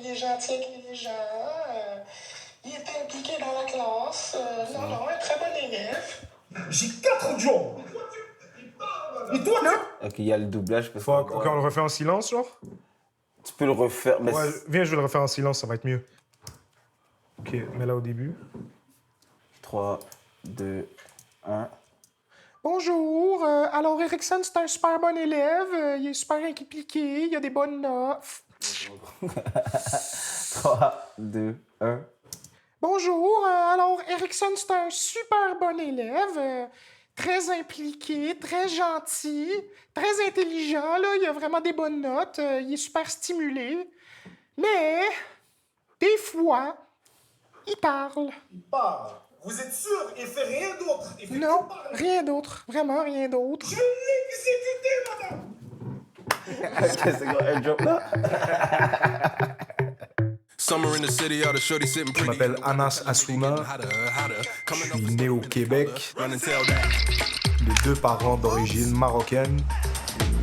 il est gentil avec les gens. Il est impliqué dans la classe. Non, un très bon élève. J'ai 4 jobs. Et toi, Ok, il y a le doublage. Parce Ok, on le refait en silence, genre? Tu peux le refaire, mais... Ouais, viens, je vais le refaire en silence, ça va être mieux. Ok, mets-la au début. 3, 2, 1... Bonjour, alors Erickson, c'est un super bon élève, il est super impliqué, il a des bonnes notes. 3, 2, 1... Bonjour, alors Erickson, c'est un super bon élève, très impliqué, très gentil, très intelligent, là, il a vraiment des bonnes notes, il est super stimulé. Mais, des fois, il parle. Il parle. Vous êtes sûr? Il fait rien d'autre. Il fait Non, que parler. rien d'autre, vraiment rien d'autre. Je l'ai exécuté, madame. C'est quoi, un job là? Je m'appelle Anas Assouna, je suis né au Québec, de 2 parents d'origine marocaine.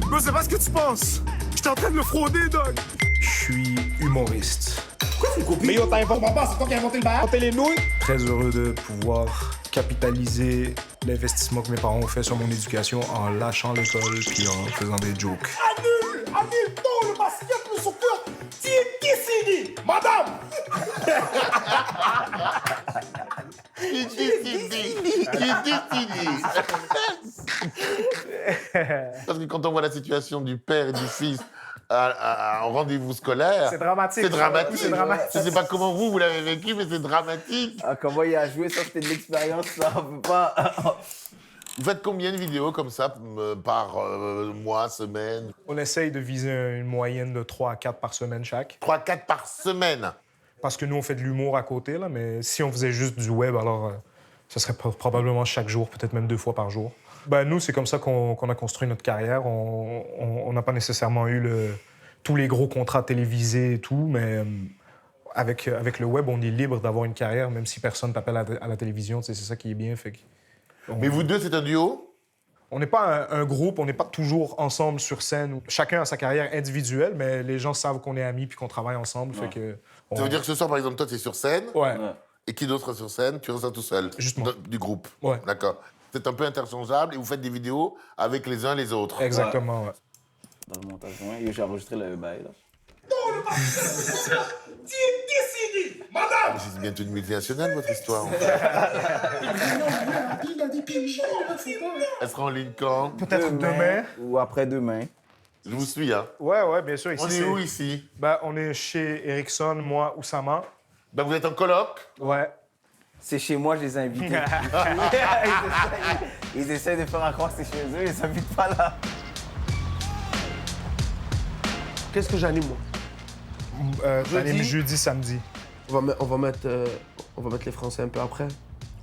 Mais c'est pas ce que tu penses. J'étais en train de le frauder, Doc. Je suis humoriste. Mais yo, t'inventes pas, c'est toi qui as inventé le bar. T'es les nouilles. Très heureux de pouvoir capitaliser l'investissement que mes parents ont fait sur mon éducation en lâchant l'école puis en faisant des jokes. Annule donc le basket, le soccer. Tu es décidé, madame. Parce que quand on voit la situation du père et du fils en rendez-vous scolaire... C'est dramatique. C'est dramatique. C'est dramatique. Je sais pas comment vous l'avez vécu, mais c'est dramatique. Ah, comment il a joué, ça c'était de l'expérience, ça, on peut pas... Vous faites combien de vidéos comme ça par mois, semaine? On essaye de viser une moyenne de 3 à 4 par semaine chaque. 3-4 par semaine. Parce que nous, on fait de l'humour à côté, là, mais si on faisait juste du web, alors ce serait probablement chaque jour, peut-être même 2 fois par jour. Ben, nous, c'est comme ça qu'on a construit notre carrière. On n'a pas nécessairement eu tous les gros contrats télévisés et tout, mais avec le web, on est libre d'avoir une carrière, même si personne t'appelle à la télévision. C'est ça qui est bien. Fait que Mais vous deux, c'est un duo? on n'est pas un groupe, on n'est pas toujours ensemble sur scène. Chacun a sa carrière individuelle, mais les gens savent qu'on est amis puis qu'on travaille ensemble. Fait que Ça veut dire que ce soir, par exemple, toi, tu es sur scène. Ouais. Et qui d'autre est sur scène? Tu restes tout seul? Juste moi. Du groupe? Ouais. D'accord. C'est un peu interchangeable et vous faites des vidéos avec les uns les autres? Exactement, ouais. Dans le montage, ouais, j'ai enregistré le bail, là. Tu es décidé, madame. C'est bientôt une multinationale, votre histoire. Il a des pigeons, là, c'est pas... Elle sera en ligne quand? Peut-être demain. Ou après-demain. Je vous suis, hein. Ouais, bien sûr. Ici, On est où ici? Ben, on est chez Erickson, moi, Oussama. Ben, vous êtes en coloc? Ouais. C'est chez moi, je les ai invités. Ils essaient de faire croire que c'est chez eux, ils les invitent pas là. Qu'est-ce que j'anime, moi? T'animes jeudi, samedi. On va mettre les Français un peu après.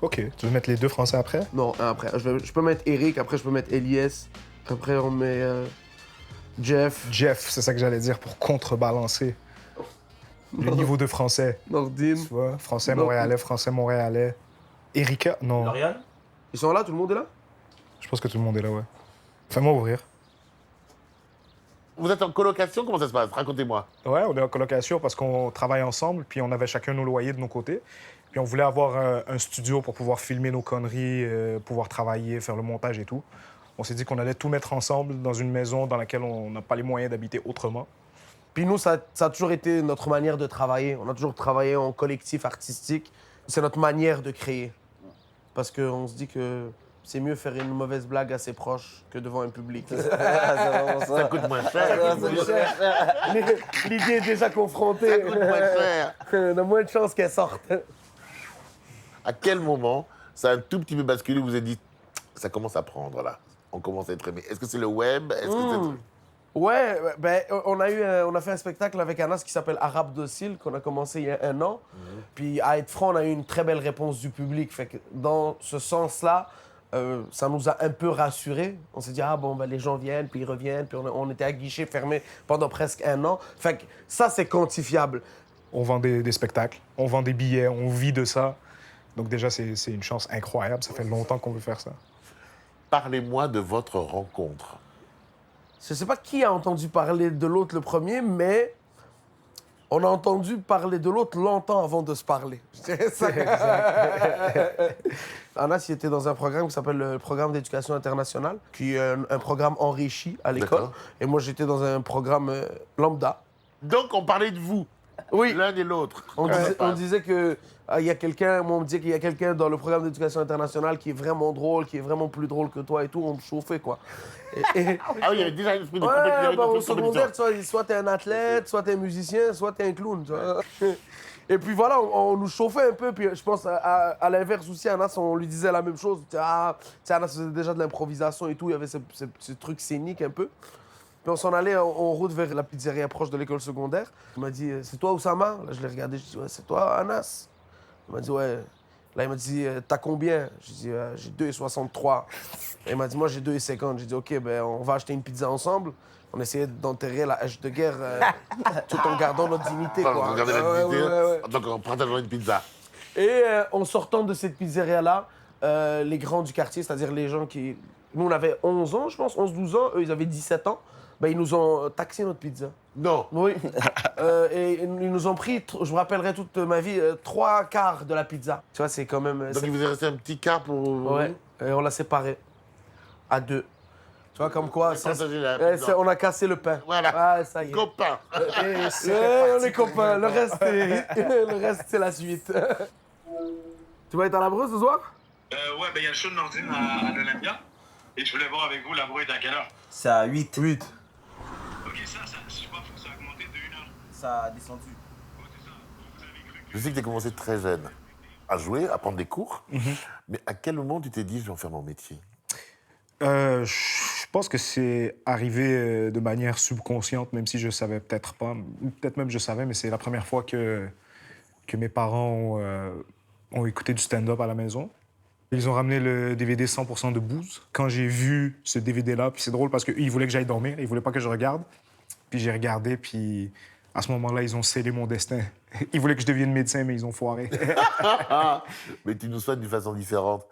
OK. Tu veux mettre les 2 Français après? Non, un après. Je peux mettre Eric, après je peux mettre Elias. Après on met Jeff. Jeff, c'est ça que j'allais dire, pour contrebalancer le niveau de français. Nordine. Tu vois? Français montréalais. Erika? Non. Lauriane? Ils sont là, tout le monde est là? Je pense que tout le monde est là, ouais. Fais-moi ouvrir. Vous êtes en colocation? Comment ça se passe? Racontez-moi. Ouais, on est en colocation parce qu'on travaille ensemble, puis on avait chacun nos loyers de nos côtés. Puis on voulait avoir un studio pour pouvoir filmer nos conneries, pouvoir travailler, faire le montage et tout. On s'est dit qu'on allait tout mettre ensemble dans une maison dans laquelle on n'a pas les moyens d'habiter autrement. Puis nous, ça a toujours été notre manière de travailler. On a toujours travaillé en collectif artistique. C'est notre manière de créer. Parce qu'on se dit que c'est mieux faire une mauvaise blague à ses proches que devant un public. Ça coûte moins cher. L'idée est déjà confrontée. Ça coûte moins cher. On a moins de chances qu'elle sorte. À quel moment ça a un tout petit peu basculé, vous vous êtes dit, ça commence à prendre là, on commence à être aimé. Est-ce que c'est le web? Est-ce que c'est... Ouais, ben, on a fait un spectacle avec Anas qui s'appelle Arabe Docile, qu'on a commencé il y a 1 an. Puis à être franc, on a eu une très belle réponse du public. Fait que dans ce sens-là, ça nous a un peu rassurés. On s'est dit, ah bon, ben, les gens viennent, puis ils reviennent. Puis on était à guichet fermé pendant presque 1 an. Fait que ça, c'est quantifiable. On vend des spectacles, on vend des billets, on vit de ça. Donc déjà, c'est une chance incroyable. Ça fait longtemps qu'on veut faire ça. Parlez-moi de votre rencontre. Je sais pas qui a entendu parler de l'autre le premier, mais On a entendu parler de l'autre longtemps avant de se parler. Je dirais ça. Anas, il était dans un programme qui s'appelle le programme d'éducation internationale, qui est un programme enrichi à l'école. D'accord. Et moi, j'étais dans un programme lambda. Donc, on parlait de vous, Oui, l'un et l'autre. on disait que il y a quelqu'un, moi on me disait qu'il y a quelqu'un dans le programme d'éducation internationale qui est vraiment drôle, qui est vraiment plus drôle que toi et tout, on me chauffait quoi. Ah oui, il y avait déjà un esprit de Ouais, compétition. bah, au secondaire, soit t'es un athlète, soit t'es un musicien, soit t'es un clown. Tu vois. Et puis voilà, on nous chauffait un peu. Puis je pense à l'inverse aussi, Anas, on lui disait la même chose. Ah, Anas faisait déjà de l'improvisation et tout, il y avait ce truc scénique un peu. Puis on s'en allait en route vers la pizzeria proche de l'école secondaire. Il m'a dit, c'est toi Oussama? Là, je l'ai regardé, je dis, ouais, c'est toi Anas? Il m'a dit, ouais. Là, il m'a dit, t'as combien? J'ai dit, j'ai 2,63. Et il m'a dit, moi, j'ai 2,50. J'ai dit, OK, ben, on va acheter une pizza ensemble. On essayait d'enterrer la hache de guerre tout en gardant notre dignité. Quoi. Regardez la Ouais, dignité, ouais, ouais. donc en partageant une pizza. Et en sortant de cette pizzeria-là, les grands du quartier, c'est-à-dire les gens qui... Nous, on avait 11 ans, je pense, 11-12 ans. Eux, ils avaient 17 ans. Ben, ils nous ont taxé notre pizza. Non. Oui. Et ils nous ont pris, je me rappellerai toute ma vie, 3 quarts de la pizza. Tu vois, c'est quand même... Donc il vous est resté un petit quart pour... Ouais. Et on l'a séparé à 2. Tu vois, comme quoi... Partagez la pizza. on a cassé le pain. Voilà. Ah, ça y est. Copain. On est copains. Le reste, c'est la suite. Tu vas être à la brosse ce soir? Ouais, ben il y a le show de Nordine à l'Olympia. Et je voulais voir avec vous, la brouille est à quelle heure? C'est à 8. 8. Ok, ça, je crois que ça a augmenté de 1 heure. Ça a descendu. Ouais, c'est ça. Vous avez cru que... Je sais que tu as commencé très jeune à jouer, à prendre des cours. Mais à quel moment tu t'es dit, je vais en faire mon métier? Je pense que c'est arrivé de manière subconsciente, même si je savais peut-être pas. Peut-être même je savais, mais c'est la première fois que mes parents ont écouté du stand-up à la maison. Ils ont ramené le DVD 100% de Booze. Quand j'ai vu ce DVD-là, puis c'est drôle parce qu'ils voulaient que j'aille dormir, ils voulaient pas que je regarde. Puis j'ai regardé, puis à ce moment-là, ils ont scellé mon destin. Ils voulaient que je devienne médecin, mais ils ont foiré. Mais tu nous soignes d'une façon différente.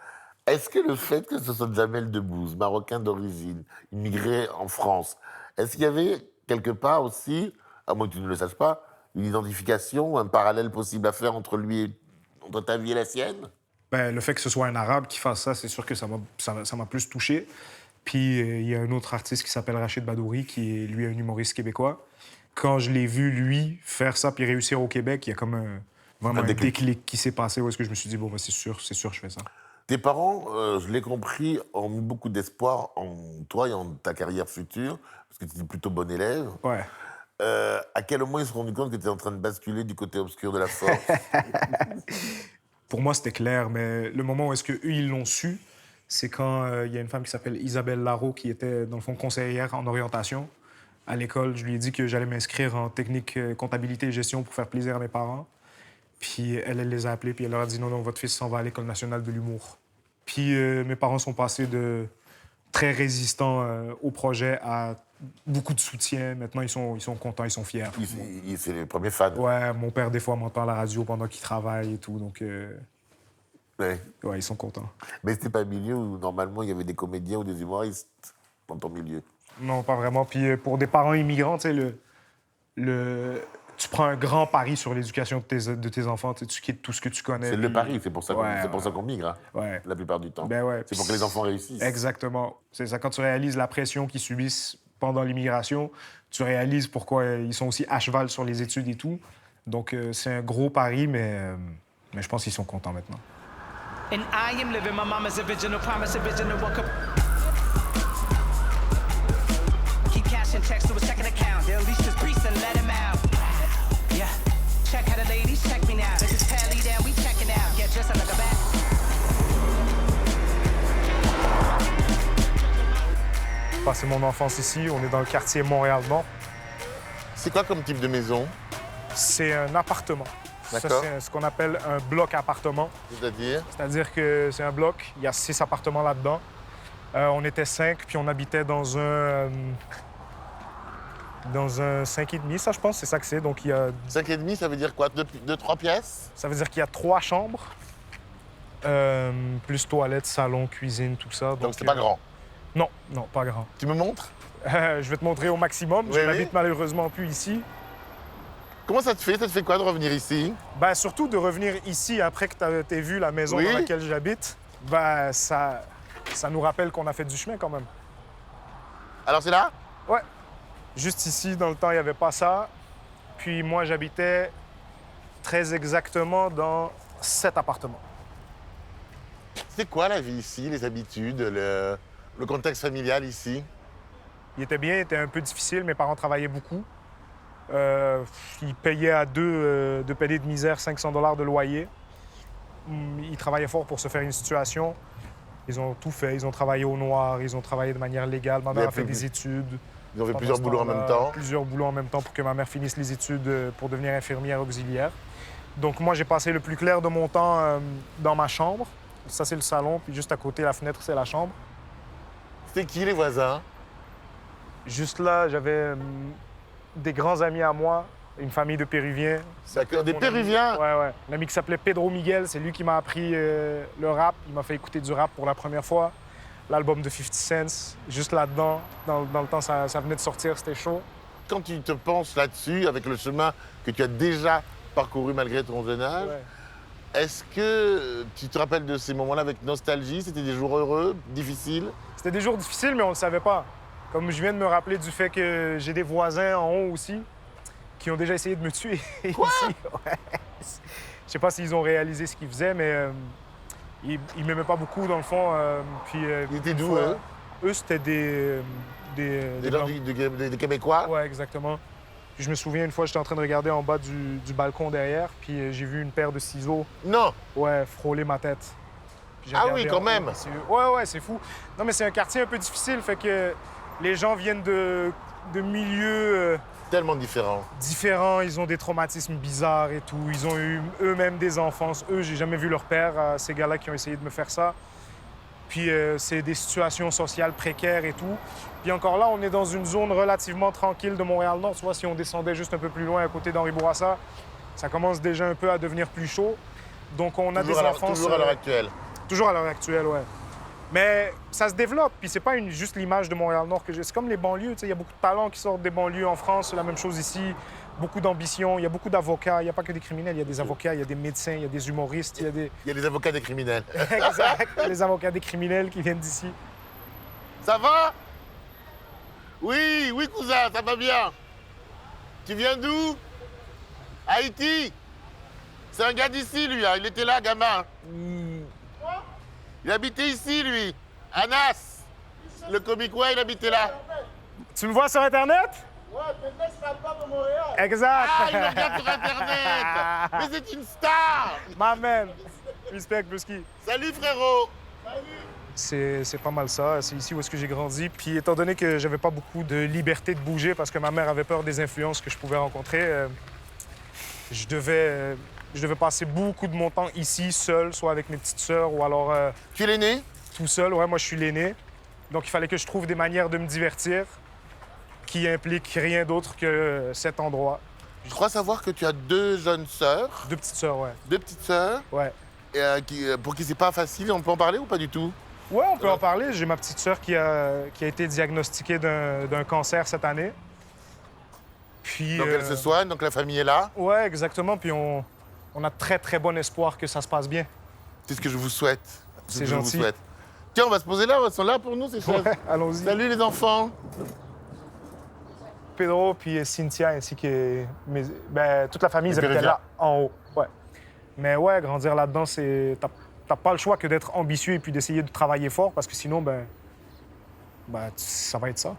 Est-ce que le fait que ce soit Jamel Debbouze, marocain d'origine, immigré en France, est-ce qu'il y avait quelque part aussi, à moins que tu ne le saches pas, une identification, un parallèle possible à faire entre ta vie et la sienne? Ben, le fait que ce soit un Arabe qui fasse ça, c'est sûr que ça m'a plus touché. Puis il y a un autre artiste qui s'appelle Rachid Badouri, qui est lui un humoriste québécois. Quand je l'ai vu, lui, faire ça puis réussir au Québec, il y a comme vraiment un déclic qui s'est passé où est-ce que je me suis dit, bon, ben, c'est sûr, je fais ça. Tes parents, je l'ai compris, ont mis beaucoup d'espoir en toi et en ta carrière future, parce que tu es plutôt bon élève. Ouais. À quel moment ils se sont rendus compte que tu es en train de basculer du côté obscur de la force? Pour moi, c'était clair, mais le moment où est-ce qu'eux, ils l'ont su, c'est quand il y a une femme qui s'appelle Isabelle Larreau, qui était, dans le fond, conseillère en orientation à l'école. Je lui ai dit que j'allais m'inscrire en technique comptabilité et gestion pour faire plaisir à mes parents. Puis elle les a appelés, puis elle leur a dit non, votre fils s'en va à l'École nationale de l'humour. Puis mes parents sont passés de très résistants au projet à beaucoup de soutien. Maintenant, ils sont contents, ils sont fiers. C'est les premiers fans. Ouais, mon père, des fois, m'entend à la radio pendant qu'il travaille et tout, donc Ouais. ouais, ils sont contents. Mais c'était pas un milieu où, normalement, il y avait des comédiens ou des humoristes dans ton milieu. Non, pas vraiment. Puis pour des parents immigrants, tu sais, tu prends un grand pari sur l'éducation de tes enfants. Tu quittes tout ce que tu connais. C'est le pari, c'est pour ça Ouais, qu'on migre, hein, Ouais. la plupart du temps. Ben ouais. C'est pour que les enfants réussissent. Exactement. C'est ça, quand tu réalises la pression qu'ils subissent pendant l'immigration, tu réalises pourquoi ils sont aussi à cheval sur les études et tout. Donc c'est un gros pari, mais je pense qu'ils sont contents maintenant. And I am living my mama's original promise, original one cup. Keep cashing checks to a second account. They'll lease his priest and let him out. Yeah. Check how the ladies check me now. This is tally down, we checking out. Get just like a back. J'ai passé mon enfance ici. On est dans le quartier Montréal-Nord. C'est quoi comme type de maison? C'est un appartement. Ça, D'accord. c'est ce qu'on appelle un bloc appartement. C'est-à-dire? C'est-à-dire que c'est un bloc, il y a 6 appartements là-dedans. On était 5, puis on habitait dans un 5,5, ça, je pense, c'est ça que c'est. Donc, il y a... 5,5, ça veut dire quoi? 2-3 pièces? Ça veut dire qu'il y a 3 chambres, plus toilette, salon, cuisine, tout ça. Donc c'est pas grand. Non, pas grand. Tu me montres? Je vais te montrer au maximum. Oui, Je oui. n'habite malheureusement plus ici. Comment ça te fait? Ça te fait quoi de revenir ici? Ben, surtout de revenir ici après que t'aies vu la maison Oui. dans laquelle j'habite, ben, ça nous rappelle qu'on a fait du chemin quand même. Alors c'est là? Ouais. Juste ici, dans le temps, il n'y avait pas ça. Puis moi, j'habitais très exactement dans cet appartement. C'est quoi la vie ici, les habitudes, le contexte familial ici? Il était bien, il était un peu difficile. Mes parents travaillaient beaucoup. Ils payaient à deux paliers de misère 500 $ de loyer. Ils travaillaient fort pour se faire une situation. Ils ont tout fait. Ils ont travaillé au noir, ils ont travaillé de manière légale. Ma mère a fait des études. Ils ont fait Pendant plusieurs ce boulots en temps-là, même temps. Plusieurs boulots en même temps pour que ma mère finisse les études pour devenir infirmière auxiliaire. Donc moi, j'ai passé le plus clair de mon temps dans ma chambre. Ça, c'est le salon. Puis juste à côté, la fenêtre, c'est la chambre. C'était qui les voisins? Juste là, j'avais des grands amis à moi, une famille de Péruviens. D'accord, des Mon Péruviens? ami, ouais. Un ami qui s'appelait Pedro Miguel, c'est lui qui m'a appris le rap. Il m'a fait écouter du rap pour la première fois. L'album de 50 Cent, juste là-dedans, dans le temps, ça venait de sortir, c'était chaud. Quand tu te penses là-dessus, avec le chemin que tu as déjà parcouru malgré ton jeune âge, Ouais. est-ce que tu te rappelles de ces moments-là avec nostalgie? C'était des jours heureux, difficiles? C'était des jours difficiles, mais on ne le savait pas. Comme je viens de me rappeler du fait que j'ai des voisins en haut aussi qui ont déjà essayé de me tuer ici. Ouais. Je sais pas s'ils ont réalisé ce qu'ils faisaient, mais ils m'aimaient pas beaucoup dans le fond. Ils étaient une d'où, fois- eux? Eux, c'était des Gens Blancs. des Québécois? Ouais, exactement. Puis je me souviens, une fois, j'étais en train de regarder en bas du balcon derrière, puis j'ai vu une paire de ciseaux, Non! ouais, frôler ma tête. Puis j'ai Ah regardé oui, quand en haut, même. Ouais, c'est fou. Non, mais c'est un quartier un peu difficile, fait que les gens viennent de milieux Tellement différent. différents, ils ont des traumatismes bizarres et tout. Ils ont eu eux-mêmes des enfances. Eux, j'ai jamais vu leur père, ces gars-là qui ont essayé de me faire ça. Puis c'est des situations sociales précaires et tout. Puis encore là, on est dans une zone relativement tranquille de Montréal-Nord. Tu vois, si on descendait juste un peu plus loin à côté d'Henri Bourassa, ça commence déjà un peu à devenir plus chaud. Donc on a Toujours des enfances... toujours à l'heure actuelle. Toujours à l'heure actuelle, ouais. Mais ça se développe, puis c'est pas juste l'image de Montréal-Nord que j'ai. C'est comme les banlieues, tu sais, il y a beaucoup de talents qui sortent des banlieues en France, c'est la même chose ici. Beaucoup d'ambition, il y a beaucoup d'avocats, il n'y a pas que des criminels, il y a des avocats, il y a des médecins, il y a des humoristes, il y a des... Il y a les avocats des criminels. Exact, les avocats des criminels qui viennent d'ici. Ça va? Oui, oui, cousin, ça va bien. Tu viens d'où? Haïti? C'est un gars d'ici, lui, hein. Il était là, gamin. Il habitait ici, lui. Anas. Le comique, ouais, il habitait là. Tu me vois sur Internet? Ouais, peut-être c'est pas de Montréal. Exact! Ah, il me regarde sur Internet. Mais c'est une star. My man! Respect, Brusky. Salut, frérot. C'est pas mal ça. C'est ici où est-ce que j'ai grandi. Puis étant donné que j'avais pas beaucoup de liberté de bouger parce que ma mère avait peur des influences que je pouvais rencontrer, je devais passer beaucoup de mon temps ici, seul, soit avec mes petites sœurs ou alors Tu es l'aîné? tout seul. Ouais, moi, je suis l'aîné. Donc, il fallait que je trouve des manières de me divertir qui impliquent rien d'autre que cet endroit. Je crois savoir que tu as deux jeunes sœurs, 2 petites sœurs, ouais. deux petites sœurs, Ouais. pour qui c'est pas facile. On peut en parler ou pas du tout? Ouais, on peut en parler. J'ai ma petite sœur qui a été diagnostiquée d'un cancer cette année. Puis, Donc elle se soigne, donc la famille est là. Ouais, exactement. Puis on a très, très bon espoir que ça se passe bien. C'est ce que je vous souhaite. C'est ce que je vous gentil. souhaite. Tiens, on va se poser là, ils sont là pour nous, ces choses. Ouais, allons-y. Salut les enfants. Pedro puis Cynthia ainsi que toute la famille, ils Les habitaient Péruviens. là, en haut. Ouais. Mais ouais, grandir là-dedans, t'as pas le choix que d'être ambitieux et puis d'essayer de travailler fort parce que sinon, ça va être ça.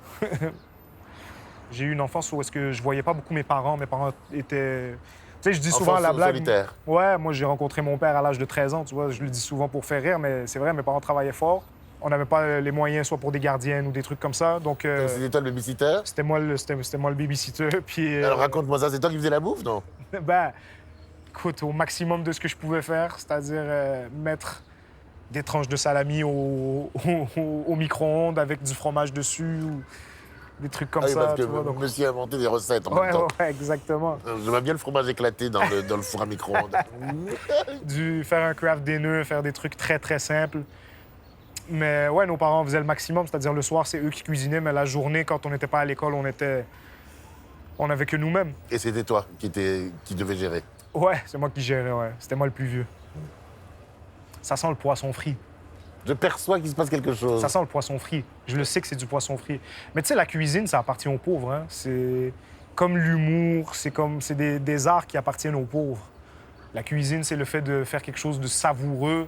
J'ai eu une enfance où est-ce que je voyais pas beaucoup mes parents. Mes parents étaient... Tu sais, je dis souvent Enfance la blague... solitaire. Ouais, moi, j'ai rencontré mon père à l'âge de 13 ans, tu vois. Je le dis souvent pour faire rire, mais c'est vrai, mes parents travaillaient fort. On n'avait pas les moyens, soit pour des gardiennes ou des trucs comme ça. Donc, C'était toi le babysitter. c'était moi le babysitter. Puis, Alors raconte-moi ça, c'est toi qui faisais la bouffe, non? ben, écoute, au maximum de ce que je pouvais faire, c'est-à-dire mettre des tranches de salami au micro-ondes avec du fromage dessus ou des trucs comme Ah oui, ça. parce que tu vois, donc- monsieur a inventé des recettes en Ouais, même temps. ouais, exactement. J'aime bien le fromage éclaté dans le four à micro-ondes. Faire un craft dinner, faire des trucs très, très simples. Mais ouais, nos parents faisaient le maximum, c'est-à-dire le soir, c'est eux qui cuisinaient, mais la journée, quand on n'était pas à l'école, on était On n'avait que nous-mêmes. Et c'était toi qui devais gérer. Ouais, c'est moi qui gérais, ouais. C'était moi le plus vieux. Ça sent le poisson frit. Je perçois qu'il se passe quelque chose. Ça sent le poisson frit. Je le sais que c'est du poisson frit. Mais tu sais, la cuisine, ça appartient aux pauvres. Hein. C'est comme l'humour, c'est des arts qui appartiennent aux pauvres. La cuisine, c'est le fait de faire quelque chose de savoureux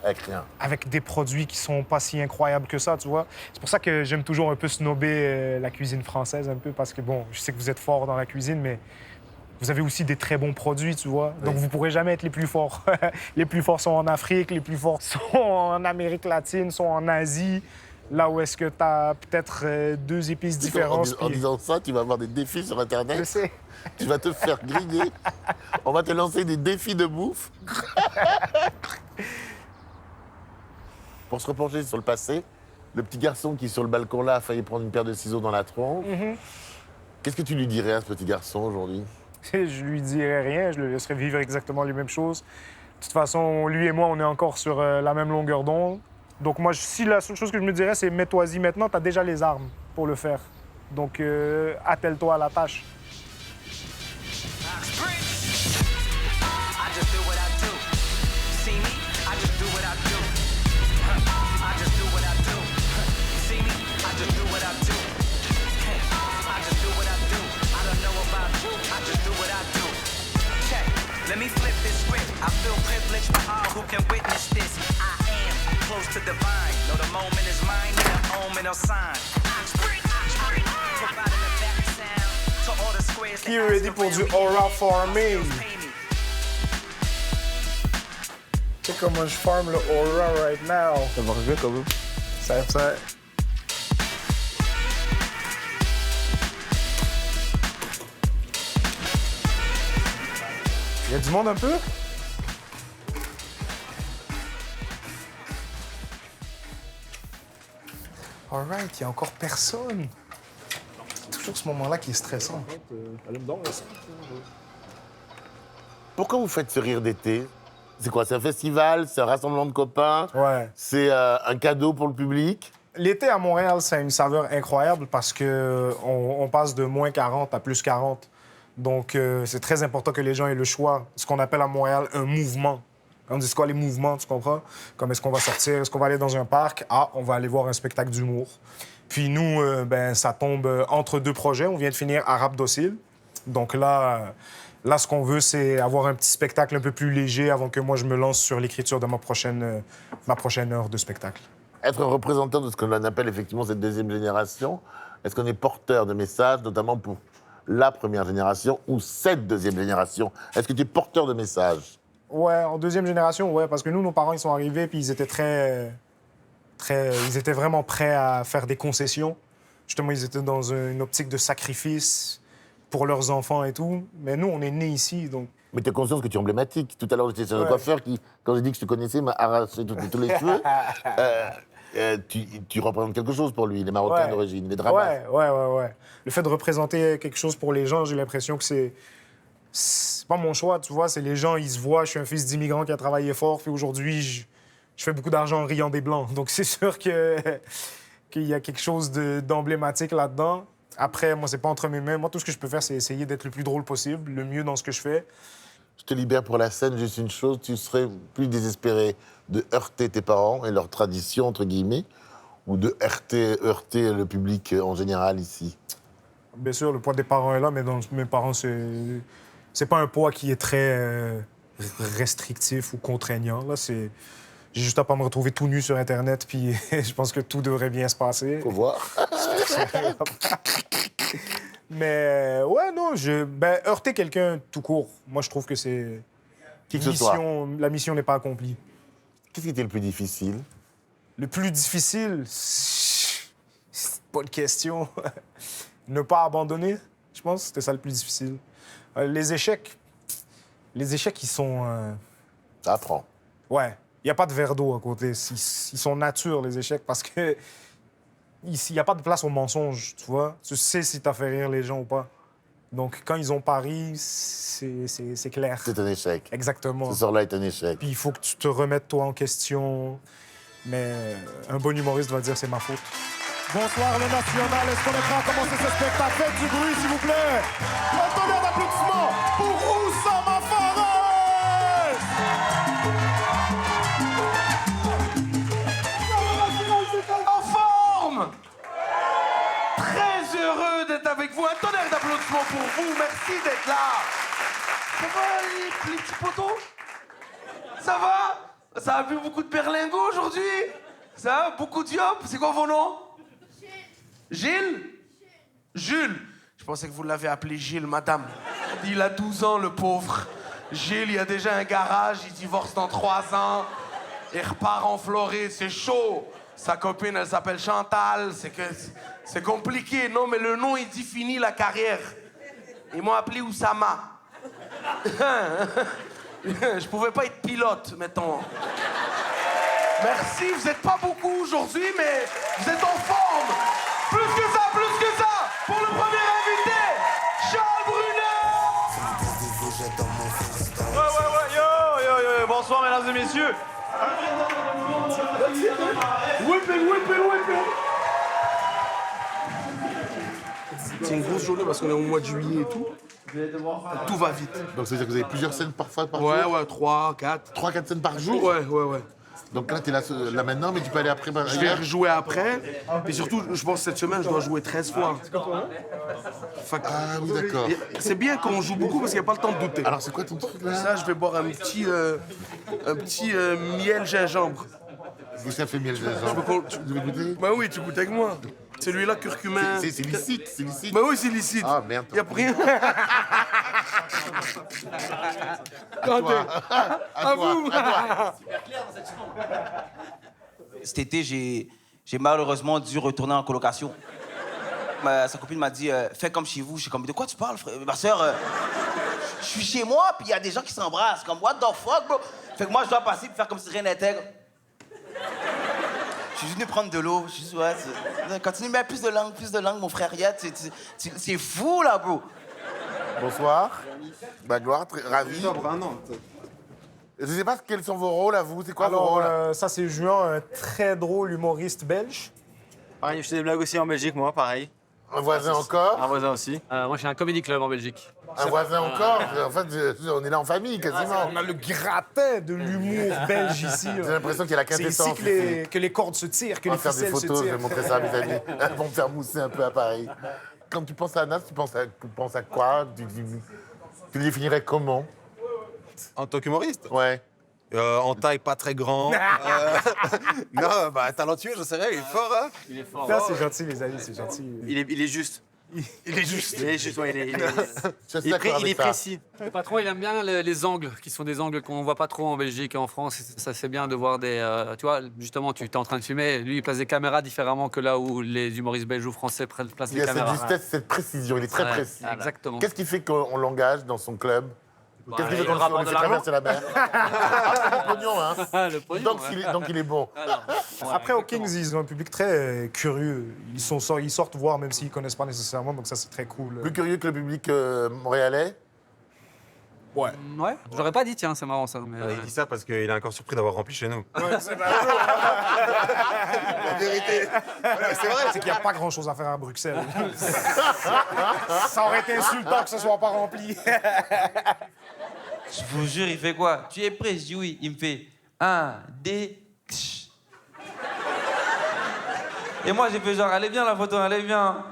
Avec rien. avec des produits qui sont pas si incroyables que ça, tu vois. C'est pour ça que j'aime toujours un peu snobber la cuisine française, un peu, parce que, bon, je sais que vous êtes fort dans la cuisine, mais vous avez aussi des très bons produits, tu vois. Donc, vous pourrez jamais être les plus forts. Les plus forts sont en Afrique, les plus forts sont en Amérique latine, sont en Asie, là où est-ce que tu as peut-être 2 épices différentes. En disant ça, tu vas avoir des défis sur Internet. Je sais. Tu vas te faire griller. On va te lancer des défis de bouffe. Pour se replonger sur le passé, le petit garçon qui, sur le balcon là, a failli prendre une paire de ciseaux dans la tronche. Qu'est-ce que tu lui dirais à ce petit garçon aujourd'hui? Je lui dirais rien, je le laisserais vivre exactement les mêmes choses. De toute façon, lui et moi, on est encore sur la même longueur d'onde. Donc moi, si la seule chose que je me dirais, c'est mets-toi-y maintenant, t'as déjà les armes pour le faire. Donc attelle-toi à la tâche. I just do what I do. See me? I just do what I do. I just do what I do. See me? I just do what I do. I just do what I do. I don't know about you. I just do what I do. Check. Let me flip this script. I feel privileged for all who can witness this. I am close to divine. Know the moment is mine, and the omen or sign. Providing the back sound to all the squares. Qui est ready pour du aura farming? Tu sais comment je farm le aura right now. Ça marche bien quand même. Ça... Il y a du monde un peu? Alright, il y a encore personne. C'est toujours ce moment-là qui est stressant. Pourquoi vous faites ce rire d'été? C'est quoi? C'est un festival? C'est un rassemblement de copains? Ouais. C'est un cadeau pour le public? L'été à Montréal, c'est une saveur incroyable parce que on passe de moins 40 à plus 40. Donc, c'est très important que les gens aient le choix. Ce qu'on appelle à Montréal un mouvement. On dit c'est quoi les mouvements, tu comprends? Comme est-ce qu'on va sortir? Est-ce qu'on va aller dans un parc? Ah, on va aller voir un spectacle d'humour. Puis nous, ça tombe entre 2 projets. On vient de finir Arabe Docile. Donc là, ce qu'on veut, c'est avoir un petit spectacle un peu plus léger avant que moi, je me lance sur l'écriture de ma prochaine heure de spectacle. Être un représentant de ce que l'on appelle effectivement cette deuxième génération, est-ce qu'on est porteur de messages, notamment pour la première génération ou cette deuxième génération? Est-ce que tu es porteur de messages? Ouais, en deuxième génération, ouais, parce que nous, nos parents, ils sont arrivés, puis ils étaient ils étaient vraiment prêts à faire des concessions. Justement, ils étaient dans une optique de sacrifice pour leurs enfants et tout. Mais nous, on est nés ici, donc... Mais tu es conscience que tu es emblématique. Tout à l'heure, j'étais sur le coiffeur qui, quand j'ai dit que je te connaissais, m'a arraché tous les cheveux. Tu représentes quelque chose pour lui, les Marocains Ouais. d'origine, les dramas. Ouais. Le fait de représenter quelque chose pour les gens, j'ai l'impression que c'est pas mon choix, tu vois. C'est les gens, ils se voient, je suis un fils d'immigrant qui a travaillé fort, puis aujourd'hui, je fais beaucoup d'argent en riant des Blancs. Donc c'est sûr qu'il y a quelque chose d'emblématique là-dedans. Après, moi, c'est pas entre mes mains. Moi, tout ce que je peux faire, c'est essayer d'être le plus drôle possible, le mieux dans ce que je fais. Je te libère pour la scène, juste une chose, tu serais plus désespéré de heurter tes parents et leur tradition, entre guillemets, ou de heurter le public en général ici? Bien sûr, le poids des parents est là, mais dans mes parents, c'est pas un poids qui est très restrictif ou contraignant. Là, j'ai juste à pas me retrouver tout nu sur Internet, puis je pense que tout devrait bien se passer. Faut voir. Mais ouais, non, heurter quelqu'un tout court, moi, je trouve que c'est... Qui que ce soit. La mission n'est pas accomplie. Qu'est-ce qui était le plus difficile? Le plus difficile, c'est pas de question. Ne pas abandonner, je pense, c'était ça le plus difficile. Les échecs, ils sont... Ça apprend. Ouais, il n'y a pas de verre d'eau à côté. Ils sont nature, les échecs, parce que il n'y a pas de place au mensonge, tu vois. Tu sais si t'as fait rire les gens ou pas. Donc, quand ils ont pari, c'est clair. C'est un échec. Exactement. Ce soir-là est un échec. Puis il faut que tu te remettes toi en question. Mais un bon humoriste va dire c'est ma faute. Bonsoir le National, est-ce qu'on est prêt à commencer ce spectacle? Faites du bruit s'il vous plaît. Un tonnerre d'applaudissements pour Oussama Fares. En forme! Très heureux d'être avec vous. Un tonnerre d'applaudissements pour vous. Merci d'être là. Ça va, les petits potos? Ça va? Ça a bu beaucoup de berlingots aujourd'hui? Ça va? Beaucoup de yop? C'est quoi vos noms? Gilles? Jules. Je pensais que vous l'avez appelé Gilles, madame. Il a 12 ans, le pauvre. Gilles, il a déjà un garage, il divorce dans 3 ans. Il repart en Floride, c'est chaud. Sa copine, elle s'appelle Chantal. C'est compliqué. Non, mais le nom, il définit la carrière. Ils m'ont appelé Oussama. Je pouvais pas être pilote, mettons. Merci, vous êtes pas beaucoup aujourd'hui, mais vous êtes en forme. Plus que ça, pour le premier invité, Charles Brunet. Yo, bonsoir mesdames et messieurs. C'est une grosse journée parce qu'on est au mois de juillet et tout. Tout va vite. Donc ça veut dire que vous avez plusieurs scènes parfois par Ouais, jour? ouais, 3, 4. 3-4 scènes par jour? Ouais. Donc là, t'es là maintenant, mais tu peux aller après. Je vais rejouer après. Et surtout, je pense que cette semaine, je dois jouer 13 fois. Fait que- Ah oui, d'accord. C'est bien qu'on joue beaucoup parce qu'il n'y a pas le temps de douter. Alors c'est quoi ton truc là? Ça, je vais boire un petit miel gingembre. Qu'est-ce que ça fait miel gingembre? Tu veux goûter? Bah oui, tu goûtes avec moi. Celui-là, curcumin. C'est licite, c'est licite. Bah oui, c'est licite. Ah merde. Y a rien. À toi. À vous. Cet été, j'ai malheureusement dû retourner en colocation. Sa copine m'a dit fais comme chez vous. Je suis comme de quoi tu parles, frère? Ma soeur, je suis chez moi, puis il y a des gens qui s'embrassent. Comme what the fuck, bro? Fait que moi, je dois passer puis faire comme si rien n'était. Je suis venu prendre de l'eau. Je suis juste, ouais, continue, mais plus de langue, mon frère. C'est fou, là, bro. Bonsoir. Gloire, ravi. Je sais pas quels sont vos rôles à vous. C'est quoi vos Alors, rôles? ça, c'est Juan, un très drôle humoriste belge. Pareil, je fais des blagues aussi en Belgique, moi, pareil. Un voisin encore? Un voisin aussi. Moi, j'ai un comedy club en Belgique. Un voisin encore? En fait, on est là en famille quasiment. On a le gratin de l'humour belge ici. J'ai l'impression qu'il y a la C'est quintessence. ici que les cordes se tirent, que On les va faire des ficelles se photos, je tirent. vais montrer ça à mes amis. Elles vont me faire mousser un peu à Paris. Quand tu penses à Anas, tu penses à quoi? Tu le définirais comment? En tant qu'humoriste? Ouais. En taille pas très grand. Non, talentueux, je sais rien, il est fort, hein? Il est fort. Ça, c'est gentil, les amis, c'est gentil. Il est juste. Il est juste. Il est juste, ouais, il Je suis d'accord il est avec ça. précis. Le patron, il aime bien les angles, qui sont des angles qu'on voit pas trop en Belgique et en France. Ça, c'est bien de voir des... tu vois, justement, tu es en train de filmer. Lui, il place des caméras différemment que là où les humoristes belges ou français placent Il les y a cette caméras. justesse, cette précision, il est très Ouais, précis. exactement. Qu'est-ce qui fait qu'on l'engage dans son club? Qu'est-ce qui fait le qu'on rapport le de fait l'argent. traverser la mer? Ah, c'est le pognon, hein? Ah, le pognon, Donc il est bon. Après, aux Kings, ils ont un public très curieux. Ils sortent voir même s'ils connaissent pas nécessairement, donc ça, c'est très cool. Plus curieux que le public montréalais? Ouais. Ouais, j'aurais pas dit, tiens, c'est marrant ça. Mais, Il dit ça parce qu'il est encore surpris d'avoir rempli chez nous. La vérité. C'est vrai, c'est qu'il n'y a pas grand-chose à faire à Bruxelles. Ça aurait été insultant que ce soit pas rempli. Je vous jure, il fait quoi? Tu es prêt? Je dis oui. Il me fait 1, 2, tch. Et moi, j'ai fait genre, allez bien la photo, allez bien.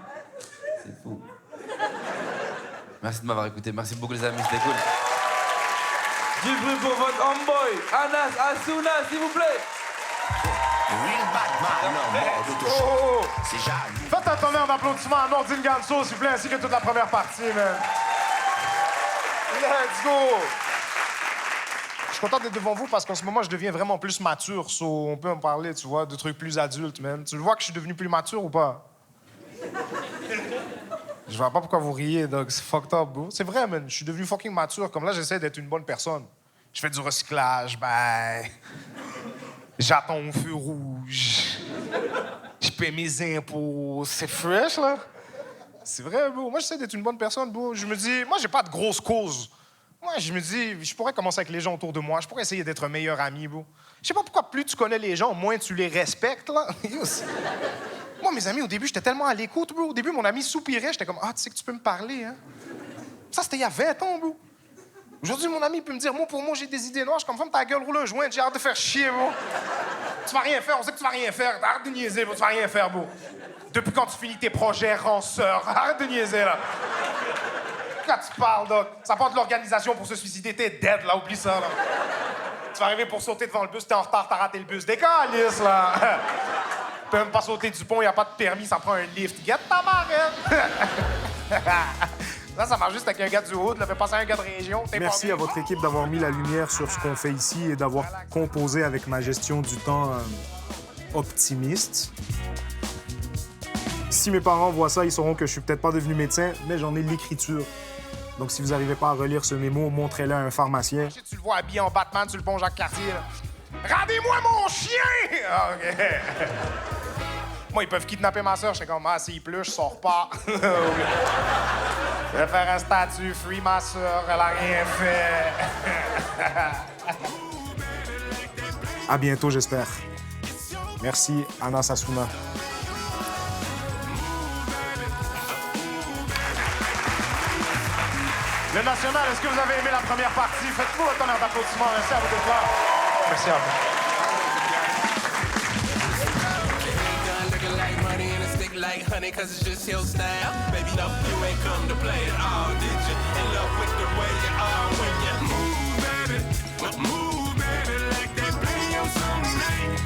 C'est fou. Merci de m'avoir écouté. Merci beaucoup, les amis, c'était cool. Du bruit pour votre homeboy, Anas Assouna, s'il vous plaît. Faites un tonnerre d'applaudissements à Nordine Ganso, s'il vous plaît, ainsi que toute la première partie, man. Let's go! Je suis content d'être devant vous parce qu'en ce moment, je deviens vraiment plus mature. So, on peut en parler, tu vois, de trucs plus adultes, man. Tu vois que je suis devenu plus mature ou pas? Je vois pas pourquoi vous riez, donc c'est fucked up, bro. C'est vrai, man. Je suis devenu fucking mature. Comme là, j'essaie d'être une bonne personne. Je fais du recyclage, ben... J'attends au feu rouge. Je paie mes impôts. C'est fresh, là. C'est vrai, bro. Moi, j'essaie d'être une bonne personne, bro. Je me dis... Moi, j'ai pas de grosse cause. Moi, je me dis... Je pourrais commencer avec les gens autour de moi. Je pourrais essayer d'être un meilleur ami, bro. Je sais pas pourquoi plus tu connais les gens, moins tu les respectes, là. Moi, mes amis, au début, j'étais tellement à l'écoute, bro. Au début, mon ami soupirait, j'étais comme, ah, tu sais que tu peux me parler, hein? Ça, c'était il y a 20 ans, bro. Aujourd'hui, mon ami peut me dire, mot pour mot, j'ai des idées noires. Je suis comme, femme, ta gueule, roule un joint, j'ai hâte de faire chier, bro. Tu vas rien faire, on sait que tu vas rien faire. Arrête de niaiser, bro, tu vas rien faire, bro. Depuis quand tu finis tes projets, ranceur? Arrête de niaiser, là. Quand tu parles, doc, ça part de l'organisation pour se suicider, t'es dead, là, oublie ça, là. Tu vas arriver pour sauter devant le bus, t'es en retard, t'as raté le bus. Décalisse, là. Tu peux même pas sauter du pont, y a pas de permis, ça prend un lift. Get ta marraine! Ça marche juste avec un gars du Hood, là, fait passer un gars de région. Merci à votre équipe d'avoir mis la lumière sur ce qu'on fait ici et d'avoir composé avec ma gestion du temps optimiste. Si mes parents voient ça, ils sauront que je suis peut-être pas devenu médecin, mais j'en ai l'écriture. Donc si vous n'arrivez pas à relire ce mémo, montrez-le à un pharmacien. Tu le vois habillé en Batman sur le pont Jacques-Cartier, là. Rendez-moi mon chien! Ah, OK. Moi, ils peuvent kidnapper ma soeur. J'étais comme, ah, s'il pleut, je sors pas. Je vais faire un statut, free ma soeur, elle a rien fait. À bientôt, j'espère. Merci, Anna Sassouna. Le National, est-ce que vous avez aimé la première partie? Faites-vous un tonnerre d'applaudissements. Merci à vous de voir. Merci à vous. Like honey, cause it's just your style. Baby, no, you ain't come to play at all, did you? In love with the way you are when you move, baby. Move, baby, like they play your song tonight.